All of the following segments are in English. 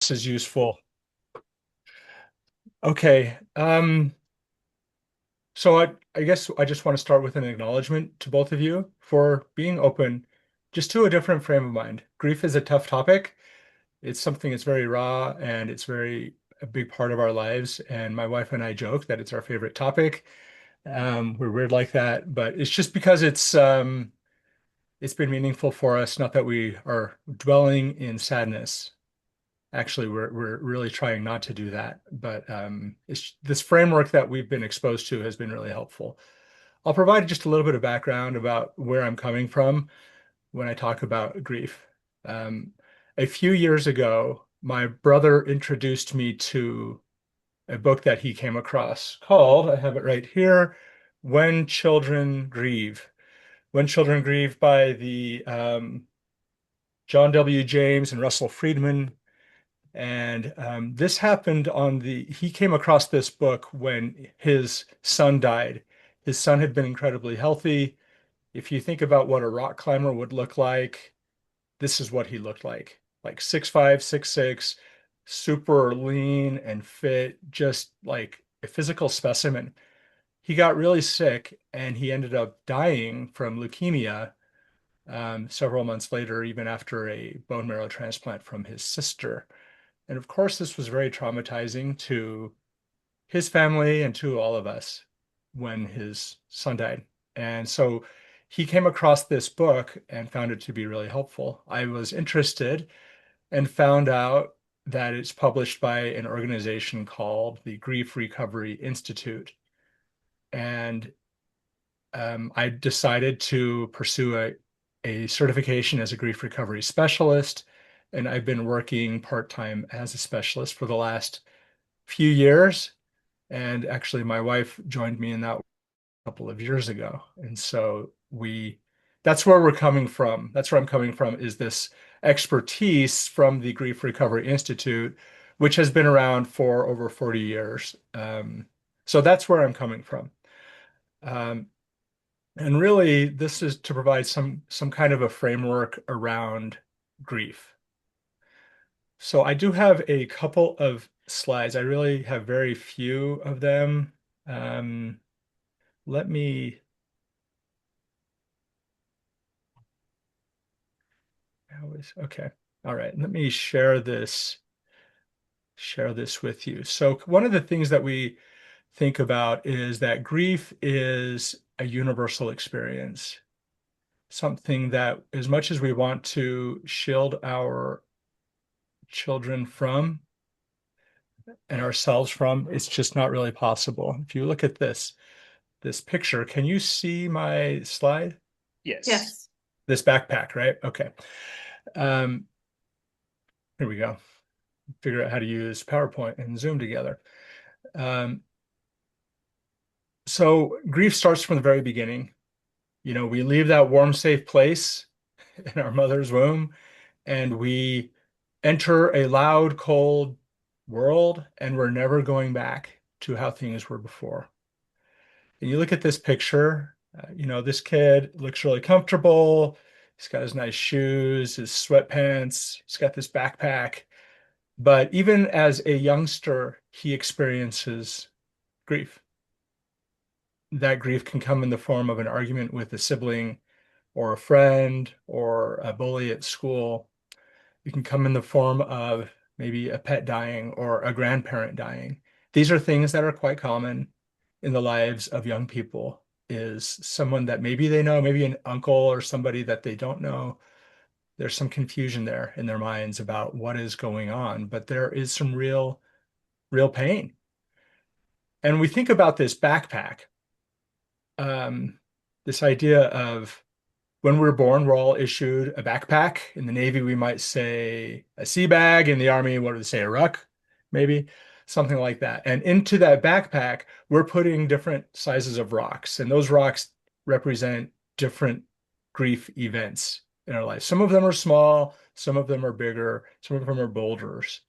This is useful. Okay. So I guess I just want to start with an acknowledgement to both of you for being open just to a different frame of mind. Grief is a tough topic. It's something that's very raw and it's very a big part of our lives. And my wife and I joke that it's our favorite topic. We're weird like that, but it's just because it's been meaningful for us, not that we are dwelling in sadness. Actually, we're really trying not to do that, but this framework that we've been exposed to has been really helpful. I'll provide just a little bit of background about where I'm coming from when I talk about grief. Um, a few years ago, my brother introduced me to a book that he came across called, I have it right here, When Children Grieve. When Children Grieve by the John W. James and Russell Friedman. And this happened he came across this book when his son died. His son had been incredibly healthy. If you think about what a rock climber would look like, this is what he looked like 6'5", 6'6", super lean and fit, just like a physical specimen. He got really sick and he ended up dying from leukemia several months later, even after a bone marrow transplant from his sister. And of course, this was very traumatizing to his family and to all of us when his son died. And so he came across this book and found it to be really helpful. I was interested and found out that it's published by an organization called the Grief Recovery Institute. And I decided to pursue a certification as a grief recovery specialist. And I've been working part-time as a specialist for the last few years. And actually, my wife joined me in that a couple of years ago. And so that's where we're coming from. That's where I'm coming from is this expertise from the Grief Recovery Institute, which has been around for over 40 years. So that's where I'm coming from. Um, and really, this is to provide some kind of a framework around grief. So I do have a couple of slides. I really have very few of them. Um, let me, okay. All right, let me share this with you. So one of the things that we think about is that grief is a universal experience, something that as much as we want to shield our children from and ourselves from, it's just not really possible. If you look at this picture, can you see my slide? Yes. Yes. This backpack, right? Okay. Um, Here we go. Figure out how to use PowerPoint and Zoom together. Um, so grief starts from the very beginning. You know, we leave that warm, safe place in our mother's womb, and we enter a loud, cold world, and we're never going back to how things were before. And you look at this picture, this kid looks really comfortable. He's got his nice shoes, his sweatpants, he's got this backpack. But even as a youngster, he experiences grief. That grief can come in the form of an argument with a sibling or a friend or a bully at school. It can come in the form of maybe a pet dying or a grandparent dying. These are things that are quite common in the lives of young people, is someone that maybe they know, maybe an uncle or somebody that they don't know. There's some confusion there in their minds about what is going on, but there is some real pain. And we think about this backpack, um, this idea of when we're born, we're all issued a backpack. In the Navy, we might say a sea bag. In the Army, what do they say, a ruck, maybe? Something like that. And into that backpack, we're putting different sizes of rocks. And those rocks represent different grief events in our life. Some of them are small, some of them are bigger, some of them are boulders,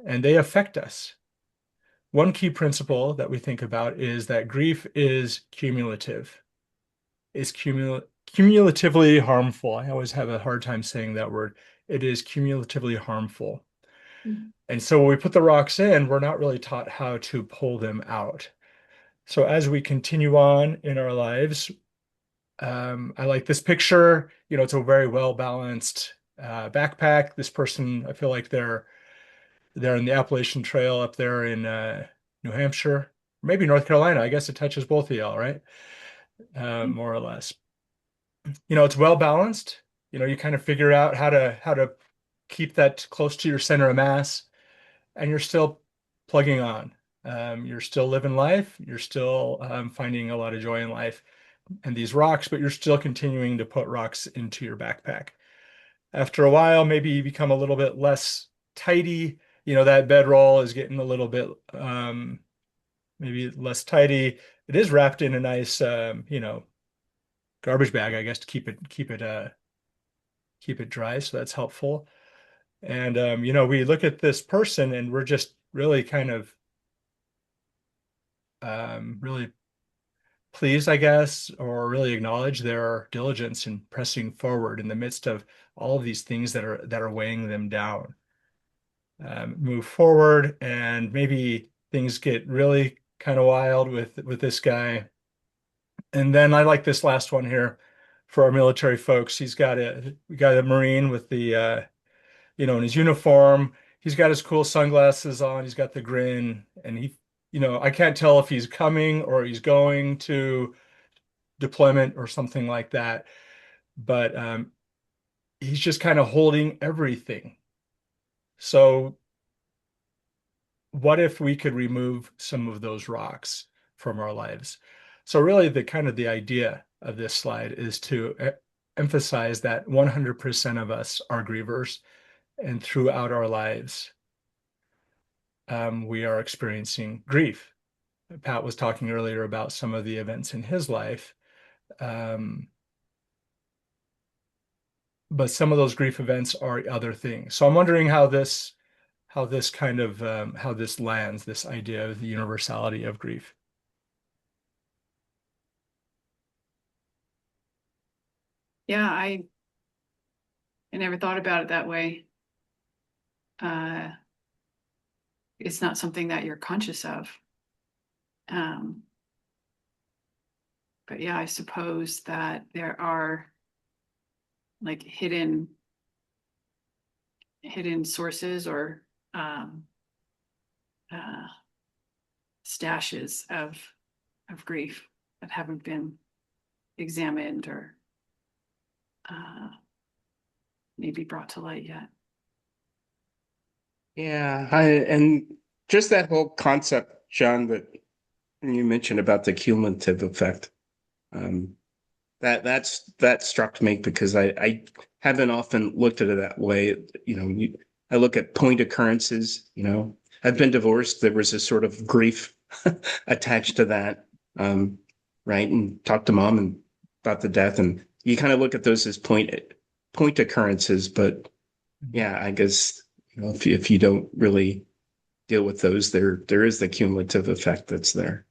and they affect us. One key principle that we think about is that grief is cumulative, is cumulatively harmful. I always have a hard time saying that word. It is cumulatively harmful. Mm. And so when we put the rocks in, we're not really taught how to pull them out. So as we continue on in our lives, I like this picture. It's a very well balanced backpack. This person, I feel like they're in the Appalachian Trail up there in New Hampshire, maybe North Carolina. I guess it touches both of y'all, right? More or less. It's well balanced. You kind of figure out how to keep that close to your center of mass, and you're still plugging on. You're still living life. You're still finding a lot of joy in life and these rocks, but you're still continuing to put rocks into your backpack. After a while, maybe you become a little bit less tidy. That bedroll is getting a little bit maybe less tidy. It is wrapped in a nice garbage bag, I guess, to keep it dry, so that's helpful. And we look at this person and we're just really kind of really pleased, I guess, or really acknowledge their diligence in pressing forward in the midst of all of these things that are weighing them down. Move forward, and maybe things get really kind of wild with this guy. And then I like this last one here for our military folks. We got a Marine with the in his uniform. He's got his cool sunglasses on. He's got the grin, and I can't tell if he's coming or he's going to deployment or something like that. But he's just kind of holding everything. So what if we could remove some of those rocks from our lives? So really the idea of this slide is to emphasize that 100% of us are grievers, and throughout our lives, we are experiencing grief. Pat was talking earlier about some of the events in his life. Um, but some of those grief events are other things. So I'm wondering how this kind of how this lands, this idea of the universality of grief. Yeah, I never thought about it that way. Uh, it's not something that you're conscious of. Um, but yeah, I suppose that there are like hidden sources or um, uh, stashes of grief that haven't been examined or uh, maybe brought to light yet. Yeah, and just that whole concept, John, that you mentioned about the cumulative effect. Um, that struck me because I haven't often looked at it that way. I look at point occurrences. I've been divorced. There was a sort of grief attached to that, um, right? And talked to mom and about the death, and you kind of look at those as point occurrences. But yeah, I guess if you don't really deal with those, there is the cumulative effect that's there.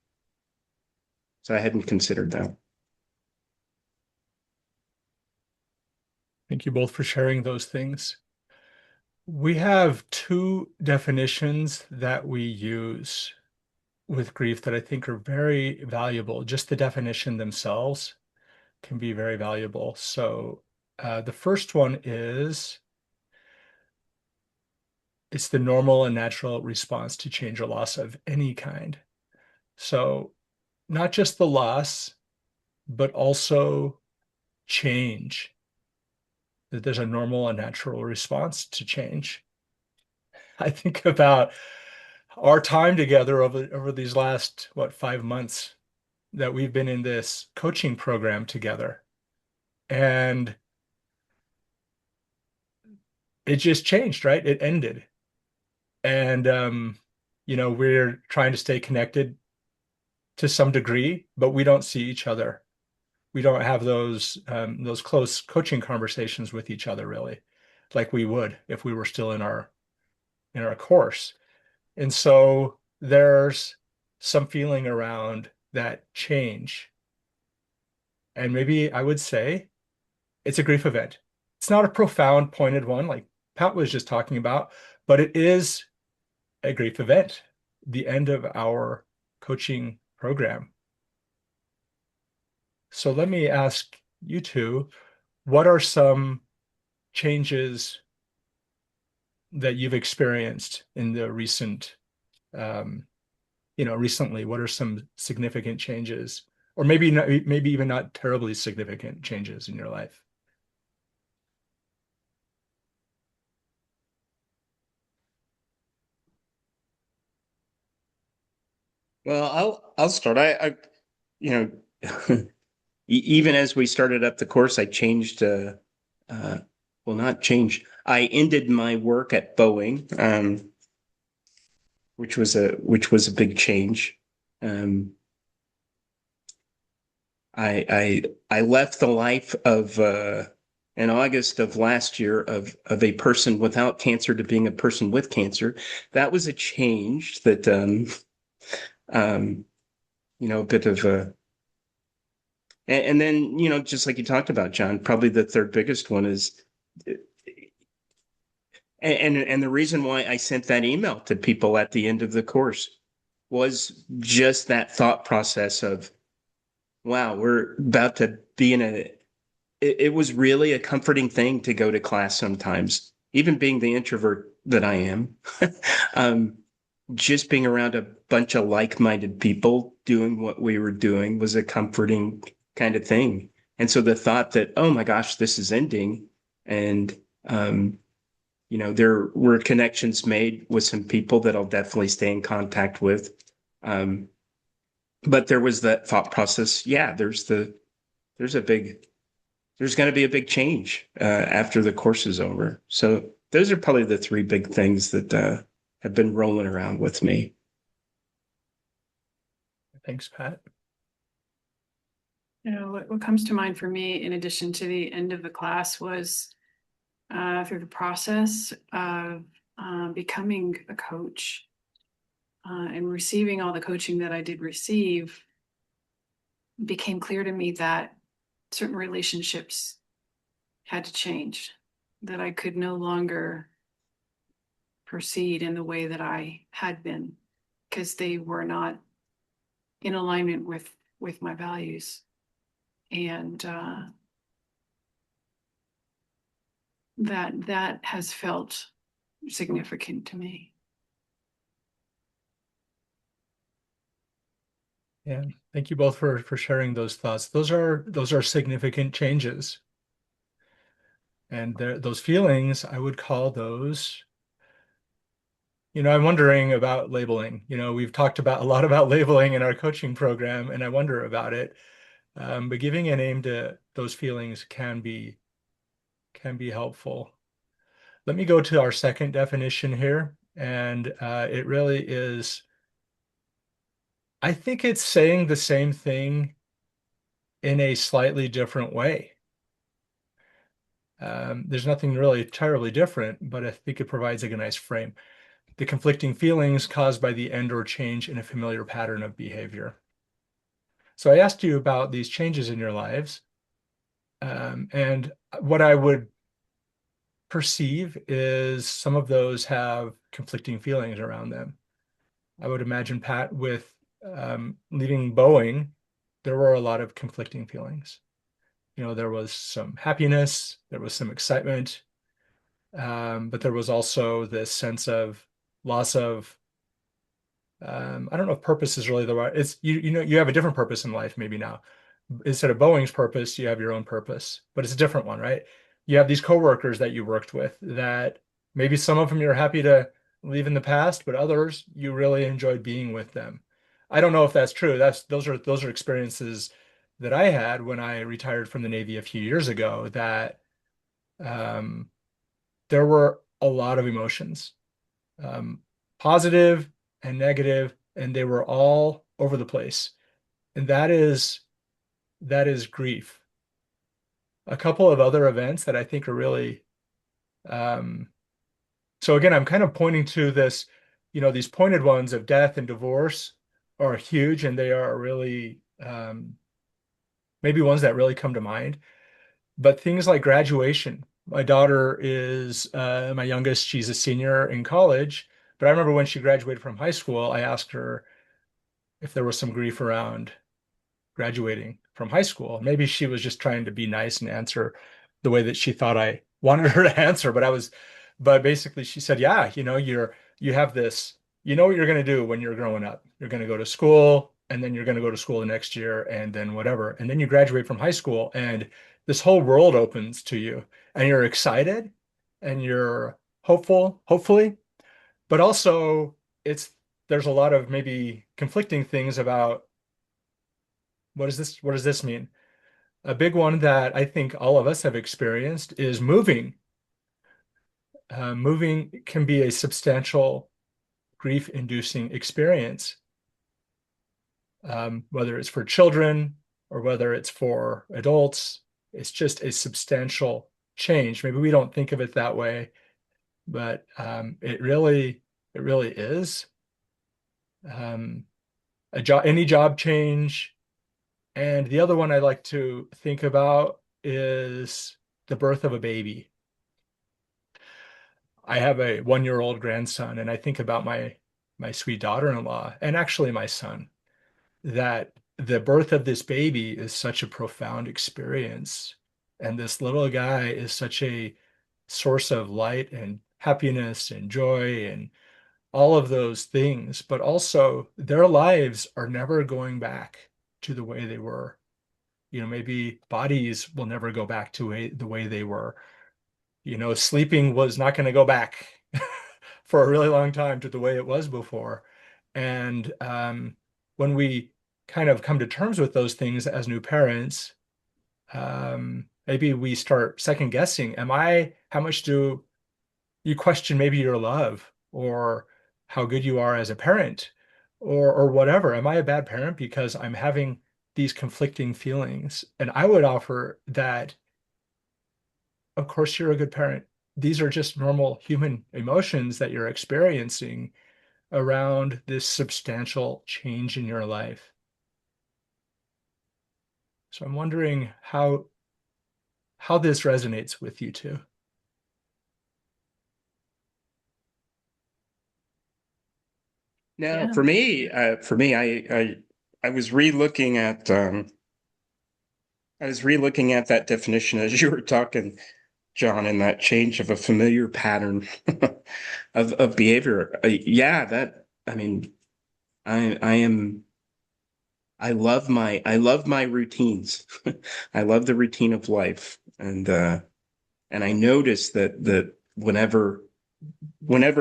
So I hadn't considered that. Thank you both for sharing those things. We have two definitions that we use with grief that I think are very valuable. Just the definition themselves can be very valuable. So the first one is it's the normal and natural response to change or loss of any kind. So not just the loss, but also change, that there's a normal and natural response to change. I think about our time together over these last, 5 months that we've been in this coaching program together. And it just changed, right? It ended. And we're trying to stay connected to some degree, but we don't see each other. We don't have those close coaching conversations with each other really, like we would if we were still in our course. And so there's some feeling around that change. And maybe I would say it's a grief event. It's not a profound, pointed one like Pat was just talking about, but it is a grief event, the end of our coaching program. So let me ask you two, what are some changes that you've experienced in the recently? What are some significant changes, or maybe not, maybe even not terribly significant changes in your life? Well, I'll start. You know, even as we started up the course, I changed. Well, not changed. I ended my work at Boeing, which was a big change. Um, I left the life of in August of last year of a person without cancer to being a person with cancer. That was a change that um, a bit of a and then just like you talked about, John, probably the third biggest one is and the reason why I sent that email to people at the end of the course was just that thought process of, wow, we're about to be in it was really a comforting thing to go to class sometimes, even being the introvert that I am. um, just being around a bunch of like-minded people doing what we were doing was a comforting kind of thing. And so the thought that, oh my gosh, this is ending, and there were connections made with some people that I'll definitely stay in contact with. Um, but there was that thought process. Yeah, there's a big there's going to be a big change after the course is over. So those are probably the three big things that have been rolling around with me. Thanks, Pat. What comes to mind for me, in addition to the end of the class, was through the process of becoming a coach and receiving all the coaching that I did receive, became clear to me that certain relationships had to change, that I could no longer proceed in the way that I had been, because they were not in alignment with my values. And that has felt significant to me. Yeah, thank you both for sharing those thoughts. Those are significant changes. And those feelings, I would call those, I'm wondering about labeling. We've talked about a lot about labeling in our coaching program, and I wonder about it. But giving a name to those feelings can be helpful. Let me go to our second definition here, and it really is, I think it's saying the same thing in a slightly different way. There's nothing really terribly different, but I think it provides a nice frame. The conflicting feelings caused by the end or change in a familiar pattern of behavior. So I asked you about these changes in your lives, and what I would perceive is some of those have conflicting feelings around them. I would imagine, Pat, with leaving Boeing, there were a lot of conflicting feelings. There was some happiness, there was some excitement, but there was also this sense of loss of, I don't know if purpose is really the right, it's, you have a different purpose in life maybe now. Instead of Boeing's purpose, you have your own purpose, but it's a different one, right? You have these coworkers that you worked with that maybe some of them you're happy to leave in the past, but others you really enjoyed being with them. I don't know if that's true. Those are experiences that I had when I retired from the Navy a few years ago, that um, there were a lot of emotions, um, positive and negative, and they were all over the place. And that is grief. A couple of other events that I think are really, um, so again, I'm kind of pointing to this, these pointed ones of death and divorce are huge, and they are really maybe ones that really come to mind. But things like graduation My daughter is my youngest. She's a senior in college. But I remember when she graduated from high school, I asked her if there was some grief around graduating from high school. Maybe she was just trying to be nice and answer the way that she thought I wanted her to answer. But basically she said, yeah, you have this, you know what you're going to do when you're growing up. You're going to go to school and then you're going to go to school the next year and then whatever. And then you graduate from high school and this whole world opens to you and you're excited and you're hopeful, hopefully, but also it's, there's a lot of maybe conflicting things about what does this mean? A big one that I think all of us have experienced is moving. Moving can be a substantial grief-inducing experience, whether it's for children or whether it's for adults. It's just a substantial change. Maybe we don't think of it that way, but it really is. Any job change. And the other one I like to think about is the birth of a baby. I have a 1-year-old grandson, and I think about my sweet daughter-in-law and actually my son, that the birth of this baby is such a profound experience. And this little guy is such a source of light and happiness and joy and all of those things, but also their lives are never going back to the way they were. Maybe bodies will never go back to the way they were. Sleeping was not going to go back for a really long time to the way it was before. And when we kind of come to terms with those things as new parents, maybe we start second guessing. How much do you question maybe your love or how good you are as a parent or whatever? Am I a bad parent because I'm having these conflicting feelings? And I would offer that, of course, you're a good parent. These are just normal human emotions that you're experiencing around this substantial change in your life. So I'm wondering how this resonates with you too. No, Yeah. I was re-looking at that definition as you were talking, John, and that change of a familiar pattern of behavior. Yeah, that I mean, I am I love my routines. I love the routine of life, and I notice that whenever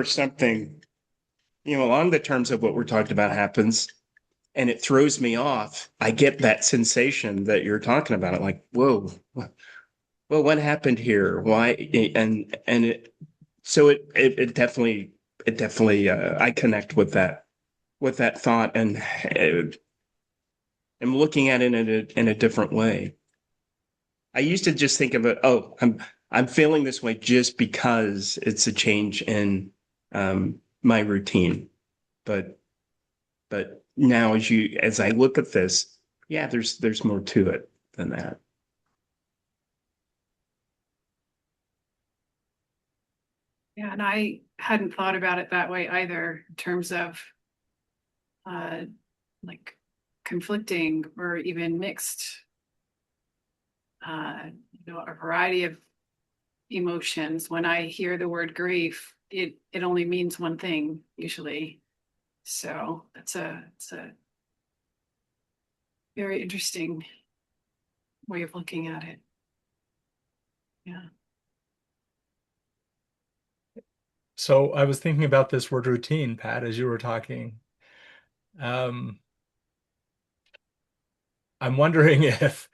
something along the terms of what we're talking about happens and it throws me off, I get that sensation that you're talking about. Like, whoa, well, what happened here? Why? And so it definitely I connect with that thought and am looking at it in a different way. I used to just think of it, oh, I'm feeling this way just because it's a change in my routine. But now as I look at this, yeah, there's more to it than that. Yeah, and I hadn't thought about it that way either, in terms of uh like conflicting or even mixed, a variety of emotions. When I hear the word grief, it only means one thing usually. So it's a very interesting way of looking at it. Yeah. So I was thinking about this word routine, Pat, as you were talking. Um, I'm wondering if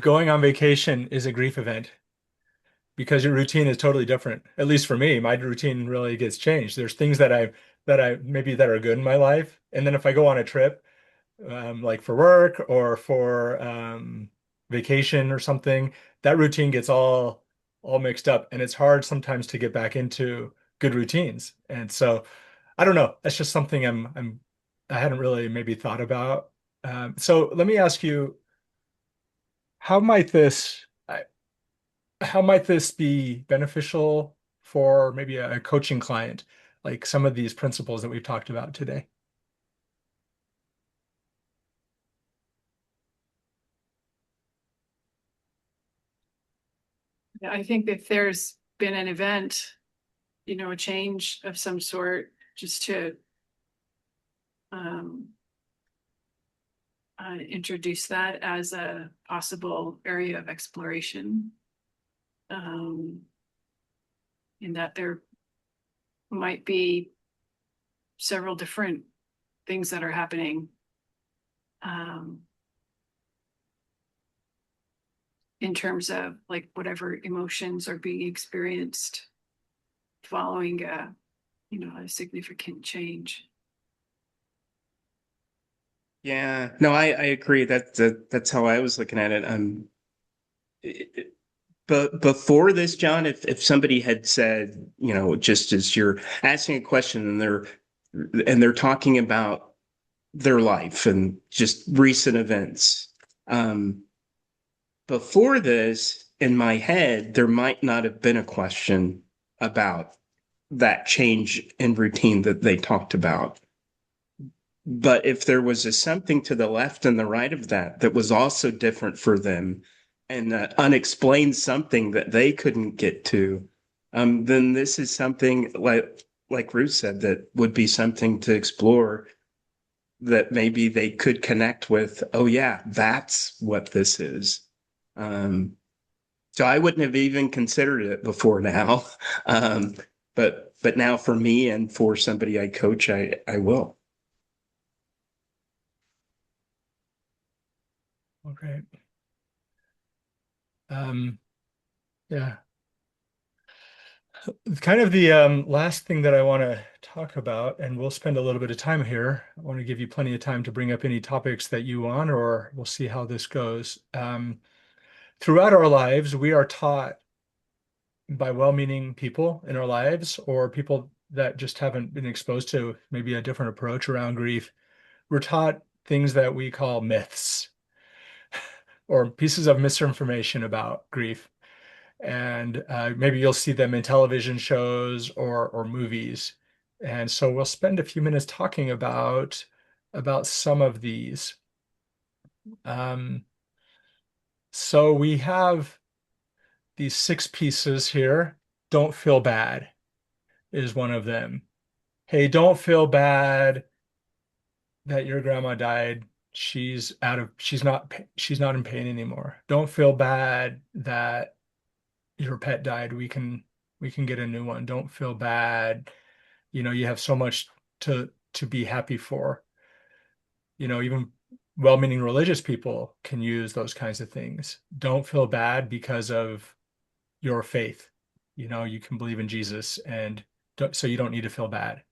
going on vacation is a grief event because your routine is totally different. At least for me, my routine really gets changed. There's things that I maybe that are good in my life, and then if I go on a trip, like for work or for vacation or something, that routine gets all mixed up, and it's hard sometimes to get back into good routines. And so I don't know. That's just something I hadn't really maybe thought about. So let me ask you, how might this? how might this be beneficial for maybe a coaching client, like some of these principles that we've talked about today? I think if there's been an event, a change of some sort, just to um, introduce that as a possible area of exploration. In that there might be several different things that are happening in terms of like whatever emotions are being experienced following a significant change. Yeah, no, I agree. That's how I was looking at it. But before this, John, if somebody had said, just as you're asking a question and they're talking about their life and just recent events, before this, in my head, there might not have been a question about that change in routine that they talked about. But if there was a something to the left and the right of that that was also different for them, and unexplained something that they couldn't get to, then this is something like Ruth said that would be something to explore, that maybe they could connect with. Oh yeah, that's what this is. So I wouldn't have even considered it before now, but now for me and for somebody I coach, I will. Okay. Yeah. Kind of the last thing that I want to talk about, and we'll spend a little bit of time here. I want to give you plenty of time to bring up any topics that you want, or we'll see how this goes. Throughout our lives, we are taught by well-meaning people in our lives, or people that just haven't been exposed to maybe a different approach around grief. We're taught things that we call myths or pieces of misinformation about grief. And maybe you'll see them in television shows or movies. And so we'll spend a few minutes talking about some of these. Um, so we have these 6 pieces here. Don't feel bad is one of them. Hey, don't feel bad that your grandma died. She's not in pain anymore. Don't feel bad that your pet died. We can get a new one. Don't feel bad. You have so much to be happy for. Even well-meaning religious people can use those kinds of things. Don't feel bad because of your faith. You can believe in Jesus, and so you don't need to feel bad.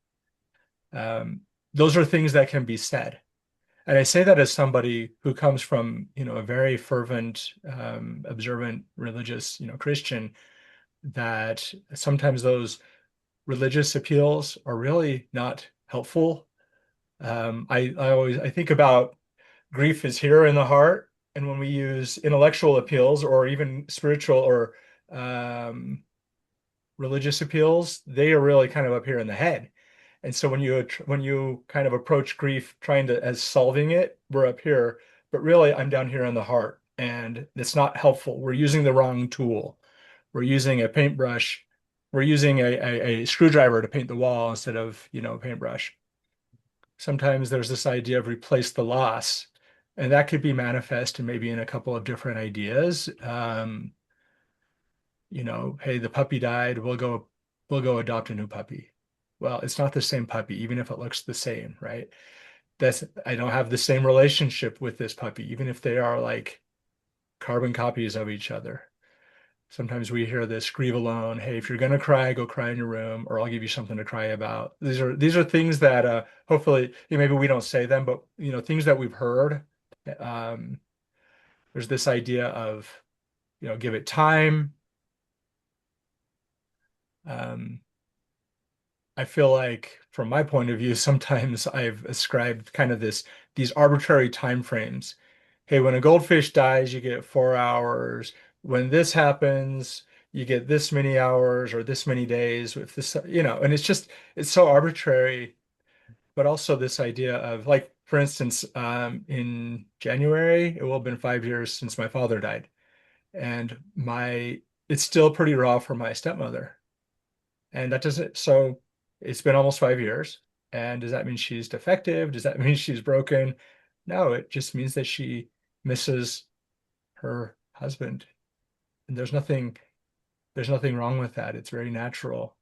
Those are things that can be said. And I say that as somebody who comes from, a very fervent, observant, religious, Christian, that sometimes those religious appeals are really not helpful. I think about grief is here in the heart, and when we use intellectual appeals or even spiritual or um, religious appeals, they are really kind of up here in the head. And so when you kind of approach grief trying to as solving it, we're up here, but really I'm down here in the heart, and it's not helpful. We're using the wrong tool. We're using a paintbrush. We're using a screwdriver to paint the wall instead of, a paintbrush. Sometimes there's this idea of replace the loss, and that could be manifest in maybe in a couple of different ideas. Hey, the puppy died, we'll go adopt a new puppy. Well, it's not the same puppy, even if it looks the same, right? I don't have the same relationship with this puppy, even if they are like carbon copies of each other. Sometimes we hear this grieve alone. Hey, if you're gonna cry, go cry in your room, or I'll give you something to cry about. These are things that hopefully maybe we don't say them, but things that we've heard. Um, there's this idea of give it time. Um, I feel like from my point of view, sometimes I've ascribed kind of these arbitrary time frames. Hey, when a goldfish dies, you get 4 hours. when this happens, you get this many hours or this many days with this, and it's so arbitrary, but also this idea of like, for instance, in January, it will have been 5 years since my father died. And it's still pretty raw for my stepmother. And that doesn't, so it's been almost 5 years. And does that mean she's defective? Does that mean she's broken? No, it just means that she misses her husband. And there's nothing wrong with that. It's very natural.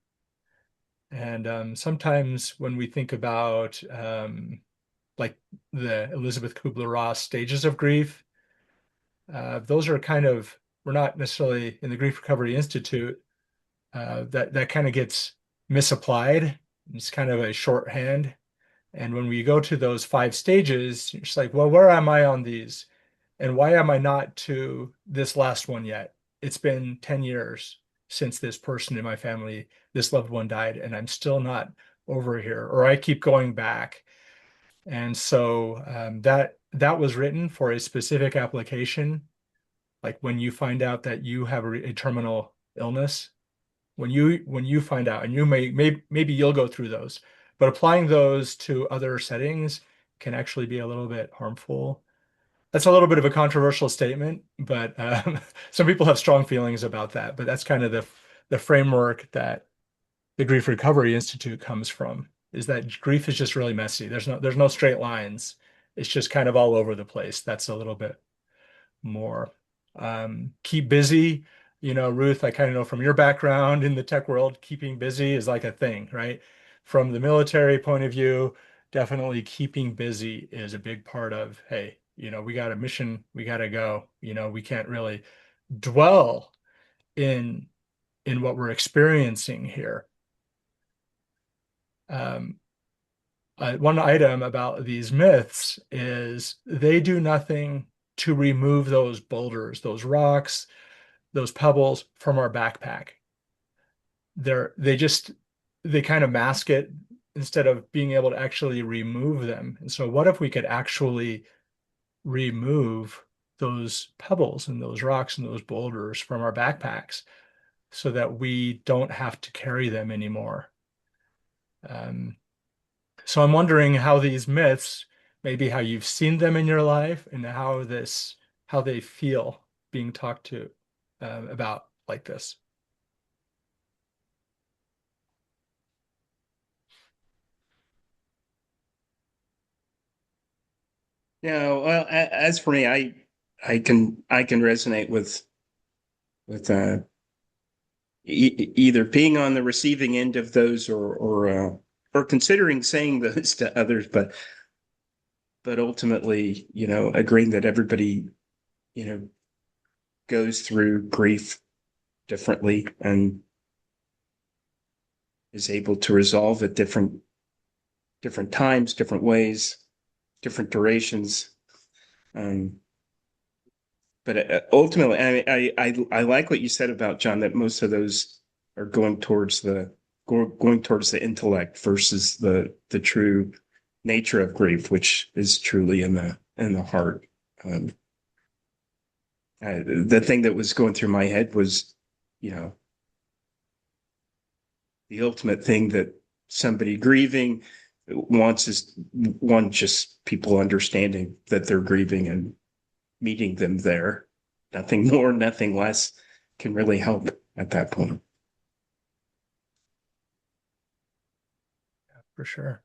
And sometimes when we think about like the Elizabeth Kubler-Ross stages of grief, those are we're not necessarily in the Grief Recovery Institute. That kind of gets misapplied. It's kind of a shorthand. And when we go to those 5 stages, it's like, well, where am I on these? And why am I not to this last one yet? It's been 10 years since this person in my family, this loved one died, and I'm still not over here, or I keep going back. And so that was written for a specific application. Like when you find out that you have a terminal illness, when you find out, and maybe you'll go through those, but applying those to other settings can actually be a little bit harmful. That's a little bit of a controversial statement, but some people have strong feelings about that. But that's kind of the framework that the Grief Recovery Institute comes from, is that grief is just really messy. There's no straight lines. It's just kind of all over the place. That's a little bit more. Keep busy. Ruth, I kind of know from your background in the tech world, keeping busy is like a thing, right? From the military point of view, definitely keeping busy is a big part of, hey, we got a mission, we got to go. We can't really dwell in what we're experiencing here. One item about these myths is they do nothing to remove those boulders, those rocks, those pebbles from our backpack. They kind of mask it instead of being able to actually remove them. And so what if we could actually remove those pebbles and those rocks and those boulders from our backpacks so that we don't have to carry them anymore? So I'm wondering how these myths, maybe how you've seen them in your life and how they feel being talked to about like this. Yeah, well, as for me, I can resonate with either being on the receiving end of those or considering saying those to others, but ultimately, agreeing that everybody, goes through grief differently and is able to resolve at different times, different ways, different durations. But ultimately, I like what you said about John, that most of those are going towards the intellect versus the true nature of grief, which is truly in the heart. The thing that was going through my head was, the ultimate thing that somebody grieving wants is one, just people understanding that they're grieving and meeting them there. Nothing more, nothing less can really help at that point. For sure.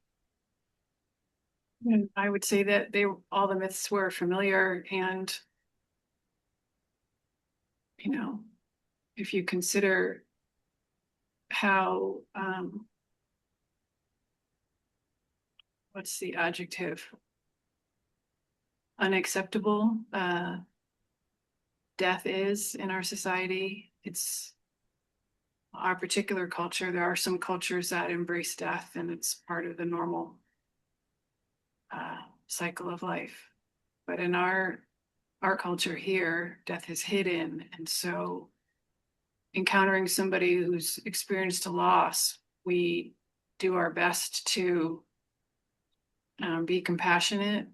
And I would say that all the myths were familiar, and if you consider how what's the adjective, unacceptable death is in our society. It's our particular culture. There are some cultures that embrace death, and it's part of the normal cycle of life. But in our culture here, death is hidden, and so encountering somebody who's experienced a loss, we do our best to be compassionate,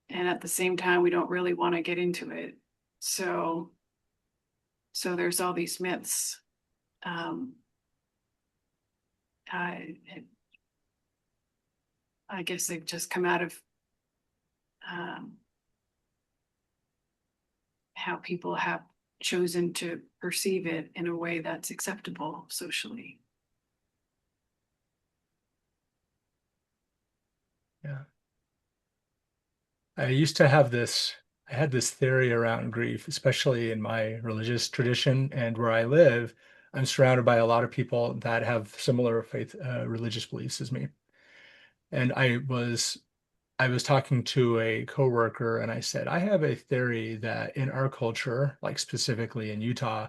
and at the same time, we don't really want to get into it. So So there's all these myths. I, I guess they've just come out of how people have chosen to perceive it in a way that's acceptable socially. Yeah. I had this theory around grief, especially in my religious tradition and where I live. I'm surrounded by a lot of people that have similar faith, religious beliefs as me. And I was talking to a coworker and I said, I have a theory that in our culture, like specifically in Utah,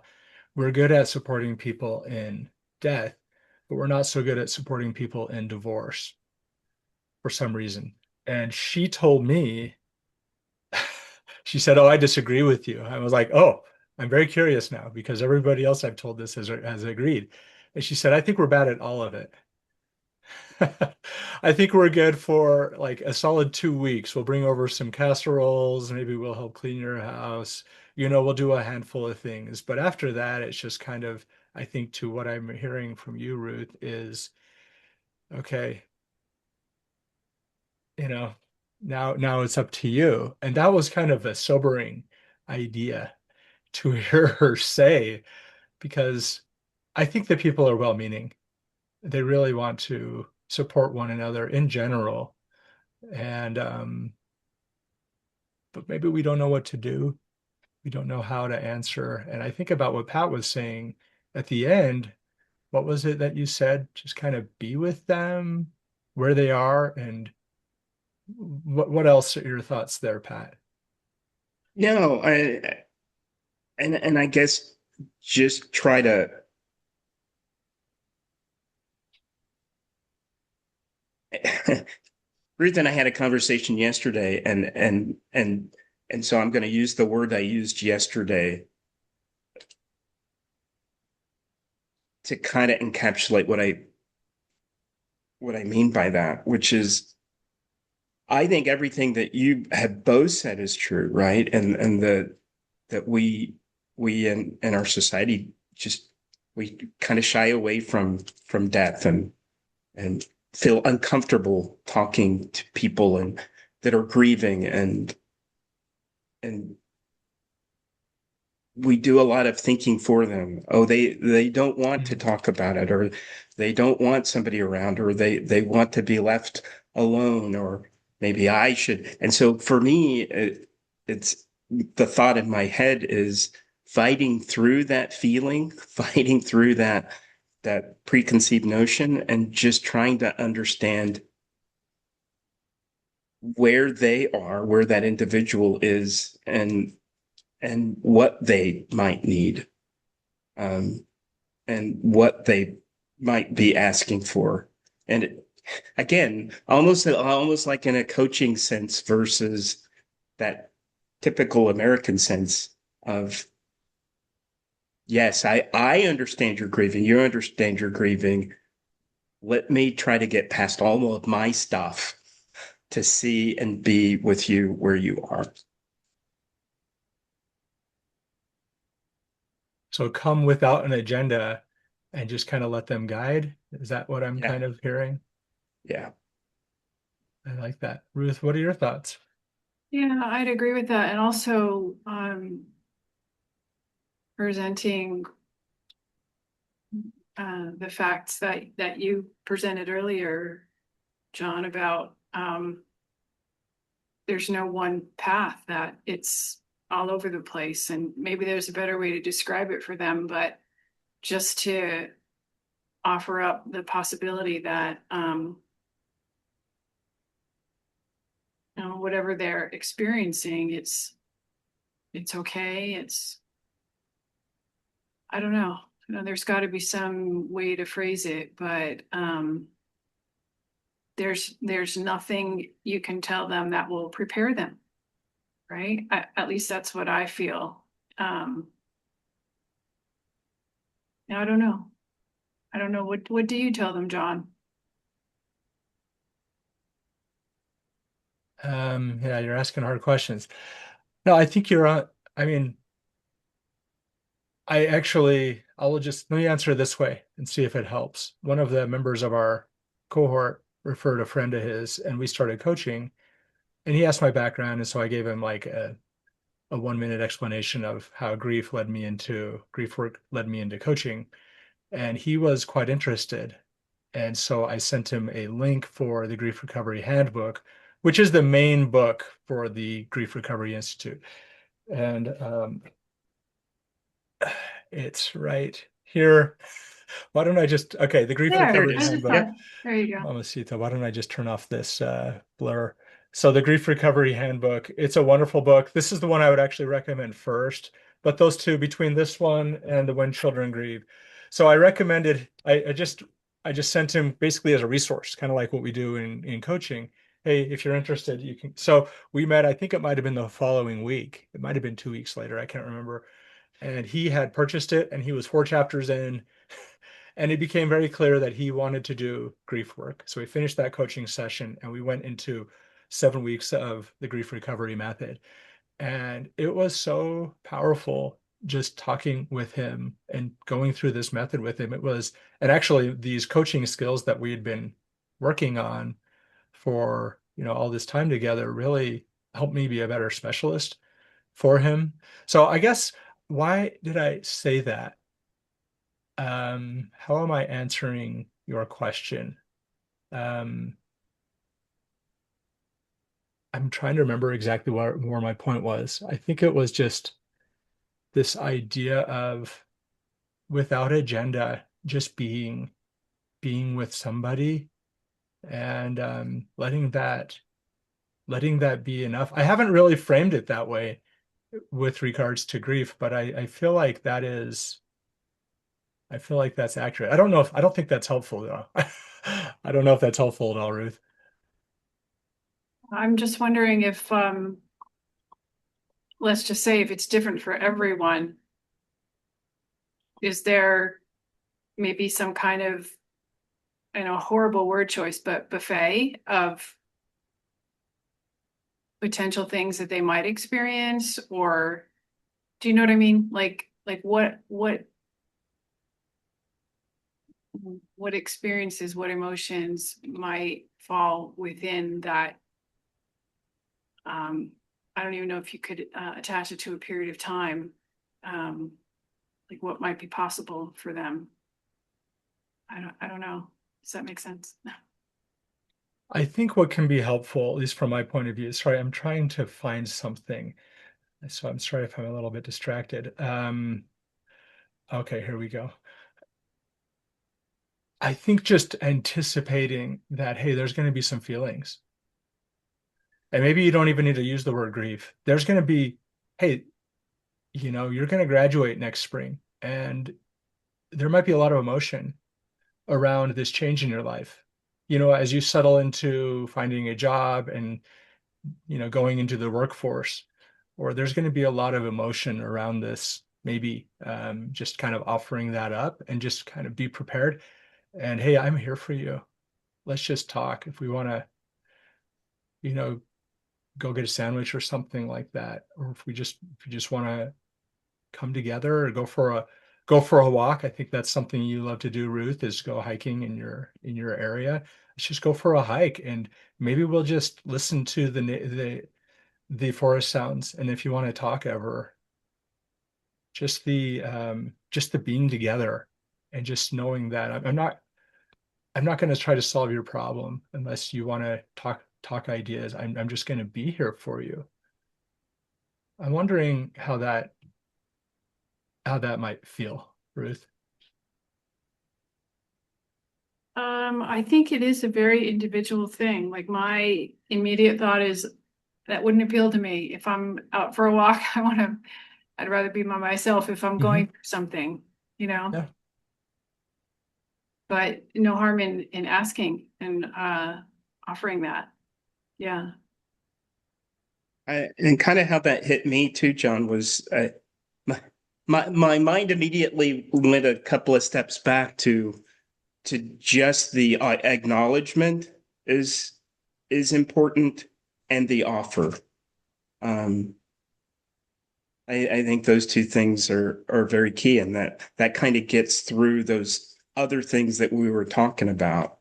we're good at supporting people in death, but we're not so good at supporting people in divorce for some reason. And she told me, she said, "Oh, I disagree with you." I was like, "Oh, I'm very curious now because everybody else I've told this has agreed." And she said, "I think we're bad at all of it." I think we're good for like a solid 2 weeks. We'll bring over some casseroles, maybe we'll help clean your house. We'll do a handful of things. But after that, it's just kind of, I think to what I'm hearing from you, Ruth, is okay, you know, now it's up to you. And that was kind of a sobering idea to hear her say, because I think that people are well-meaning. They really want to support one another in general. And but maybe we don't know what to do. We don't know how to answer. And I think about what Pat was saying at the end. What was it that you said? Just kind of be with them where they are. And what else are your thoughts there, Pat? No, and I guess just try to Ruth and I had a conversation yesterday, and so I'm going to use the word I used yesterday to kind of encapsulate what I mean by that, which is I think everything that you have both said is true, right? And that we in our society just we kind of shy away from death and feel uncomfortable talking to people and that are grieving and we do a lot of thinking for them. Oh, they don't want to Mhm. talk about it, or they don't want somebody around, or they want to be left alone, or maybe I should. And so for me, it's the thought in my head is fighting through that feeling, fighting through that preconceived notion, and just trying to understand where they are, where that individual is, and what they might need, um, and what they might be asking for. And again, almost like in a coaching sense versus that typical American sense of yes, I understand you're grieving. You understand you're grieving. Let me try to get past all of my stuff to see and be with you where you are. So come without an agenda and just kind of let them guide. Is that what I'm Yeah. kind of hearing? Yeah. I like that. Ruth, what are your thoughts? Yeah, I'd agree with that. And also presenting the facts that you presented earlier, John, about there's no one path, that it's all over the place. And maybe there's a better way to describe it for them, but just to offer up the possibility that whatever they're experiencing, it's okay. I don't know. There's got to be some way to phrase it, but there's nothing you can tell them that will prepare them, right? At least that's what I feel. And I don't know. I don't know. What do you tell them, John? Yeah, you're asking hard questions. No, I think you're on. I mean, let me answer it this way and see if it helps. One of the members of our cohort referred a friend of his, and we started coaching. And he asked my background, and so I gave him like a 1 minute explanation of how grief work led me into coaching. And he was quite interested. And so I sent him a link for the Grief Recovery Handbook, which is the main book for the Grief Recovery Institute. And it's right here. Why don't I just, okay, the Grief There, Recovery I just Handbook. thought, there you go. Mamacita, why don't I just turn off this blur? So the Grief Recovery Handbook, it's a wonderful book. This is the one I would actually recommend first, but those two, between this one and the When Children Grieve. So I recommended, I just sent him basically as a resource, kind of like what we do in coaching. Hey, if you're interested, you can. So we met, I think it might have been the following week. It might have been 2 weeks later. I can't remember. And he had purchased it and he was 4 chapters in. And it became very clear that he wanted to do grief work. So we finished that coaching session and we went into 7 weeks of the grief recovery method. And it was so powerful just talking with him and going through this method with him. And actually these coaching skills that we had been working on for, all this time together really helped me be a better specialist for him. So I guess, why did I say that? How am I answering your question? I'm trying to remember exactly where my point was. I think it was just this idea of, without agenda, just being with somebody, and letting that be enough. I haven't really framed it that way with regards to grief, but I feel like that's accurate. I don't think that's helpful though. I don't know if that's helpful at all, Ruth. I'm just wondering if, let's just say if it's different for everyone, is there maybe some kind of, horrible word choice, but buffet of potential things that they might experience? Or do you know what I mean? Like what experiences, what emotions might fall within that? I don't even know if you could attach it to a period of time. Like what might be possible for them. I don't know. Does that make sense? I think what can be helpful, at least from my point of view, sorry, I'm trying to find something. So I'm sorry if I'm a little bit distracted. Okay, here we go. I think just anticipating that, hey, there's going to be some feelings. And maybe you don't even need to use the word grief. There's going to be, hey, you're going to graduate next spring, and there might be a lot of emotion around this change in your life. As you settle into finding a job and, going into the workforce, or there's going to be a lot of emotion around this, maybe just kind of offering that up and just kind of be prepared. And hey, I'm here for you. Let's just talk. If we want to, go get a sandwich or something like that, or if you just want to come together or go for a walk. I think that's something you love to do, Ruth, is go hiking in your area. Let's just go for a hike, and maybe we'll just listen to the forest sounds. And if you want to talk ever, just the being together and just knowing that I'm not going to try to solve your problem unless you want to talk ideas. I'm just going to be here for you. I'm wondering how that might feel, Ruth. I think it is a very individual thing. Like my immediate thought is that wouldn't appeal to me. If I'm out for a walk, I'd rather be by myself if I'm going through something, Yeah. But no harm in asking and offering that. Yeah. And kind of how that hit me too, John, was my mind immediately went a couple of steps back to just the acknowledgement is important, and the offer. I think those two things are very key, and that kind of gets through those other things that we were talking about.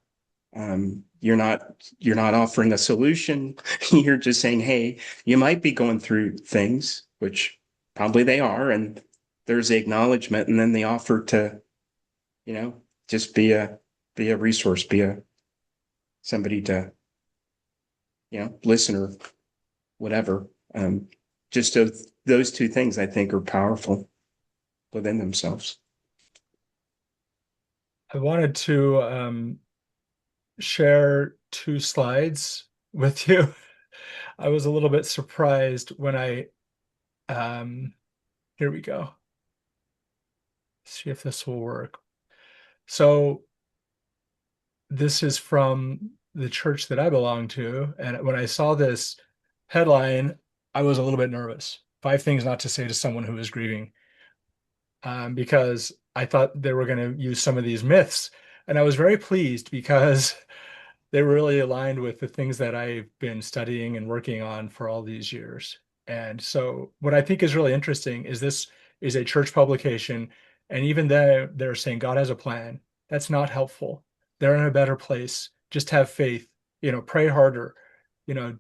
You're not offering a solution. You're just saying, hey, you might be going through things, which probably they are, and there's the acknowledgement, and then the offer to, just be a resource, be a somebody to, listen or whatever. Just those two things I think are powerful within themselves. I wanted to share two slides with you. I was a little bit surprised when here we go. See if this will work. So this is from the church that I belong to. And when I saw this headline, I was a little bit nervous. 5 things not to say to someone who is grieving, because I thought they were going to use some of these myths. And I was very pleased because they were really aligned with the things that I've been studying and working on for all these years. And so what I think is really interesting is this is a church publication. And even though they're saying God has a plan, that's not helpful. They're in a better place. Just have faith, pray harder, you know,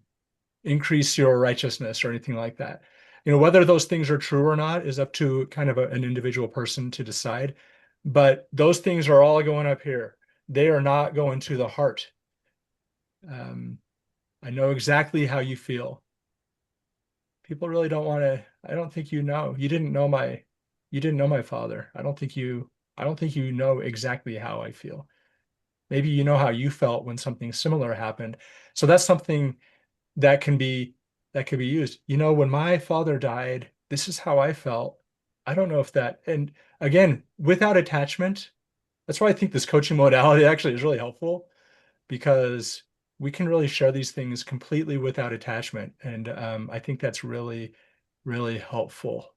increase your righteousness or anything like that. Whether those things are true or not is up to kind of an individual person to decide. But those things are all going up here. They are not going to the heart. I know exactly how you feel. People really don't want to, I don't think you didn't know my father. I don't think you know exactly how I feel. Maybe you know how you felt when something similar happened. So that's something that could be used. When my father died, this is how I felt. I don't know if that, and again, without attachment, that's why I think this coaching modality actually is really helpful, because we can really share these things completely without attachment. And I think that's really, really helpful.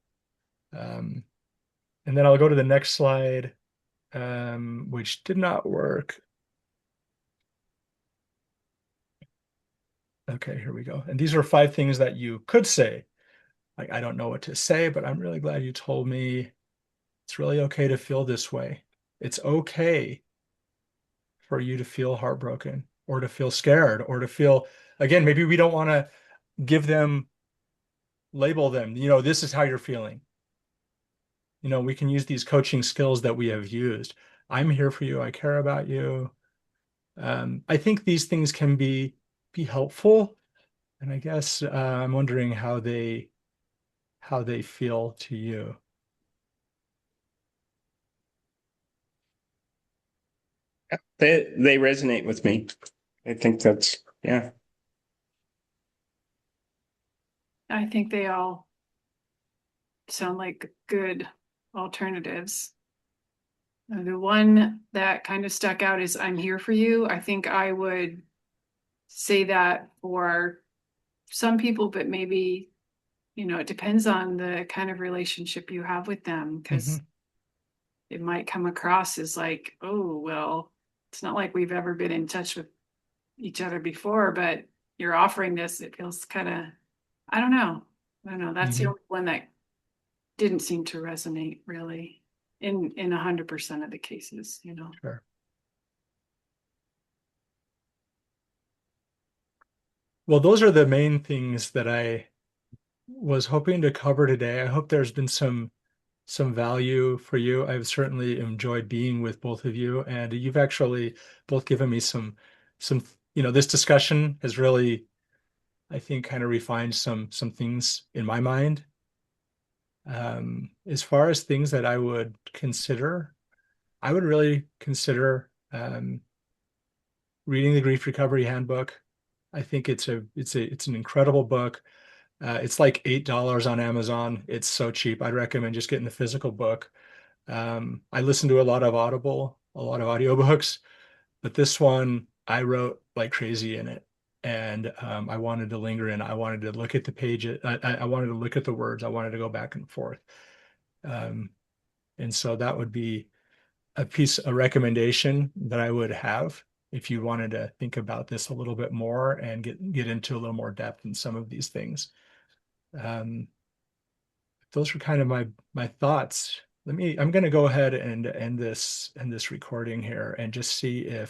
And then I'll go to the next slide, which did not work. Okay, here we go. And these are 5 things that you could say. Like, I don't know what to say, but I'm really glad you told me it's really okay to feel this way. It's okay for you to feel heartbroken or to feel scared or to feel, again, maybe we don't want to give them, label them, this is how you're feeling. We can use these coaching skills that we have used. I'm here for you. I care about you. I think these things can be helpful. And I guess I'm wondering how they feel to you. They resonate with me. I think that's, yeah. I think they all sound like good alternatives. The one that kind of stuck out is I'm here for you. I think I would say that for some people, but maybe, it depends on the kind of relationship you have with them, because it might come across as like, oh, well, it's not like we've ever been in touch with each other before, but you're offering this. It feels kind of, I don't know. That's the only one that didn't seem to resonate really in 100% of the cases, Sure. Well, those are the main things that I was hoping to cover today. I hope there's been some value for you. I've certainly enjoyed being with both of you, and you've actually both given me some this discussion has really, I think, kind of refined some things in my mind. As far as things that I would consider, I would really consider reading the Grief Recovery Handbook. I think it's an incredible book. It's like $8 on Amazon. It's so cheap. I'd recommend just getting the physical book. I listen to a lot of audiobooks, but this one I wrote like crazy in it. And I wanted to linger in. I wanted to look at the page. I wanted to look at the words. I wanted to go back and forth. And so that would be a recommendation that I would have if you wanted to think about this a little bit more and get into a little more depth in some of these things. those are kind of my thoughts. I'm going to go ahead and end this recording here and just see if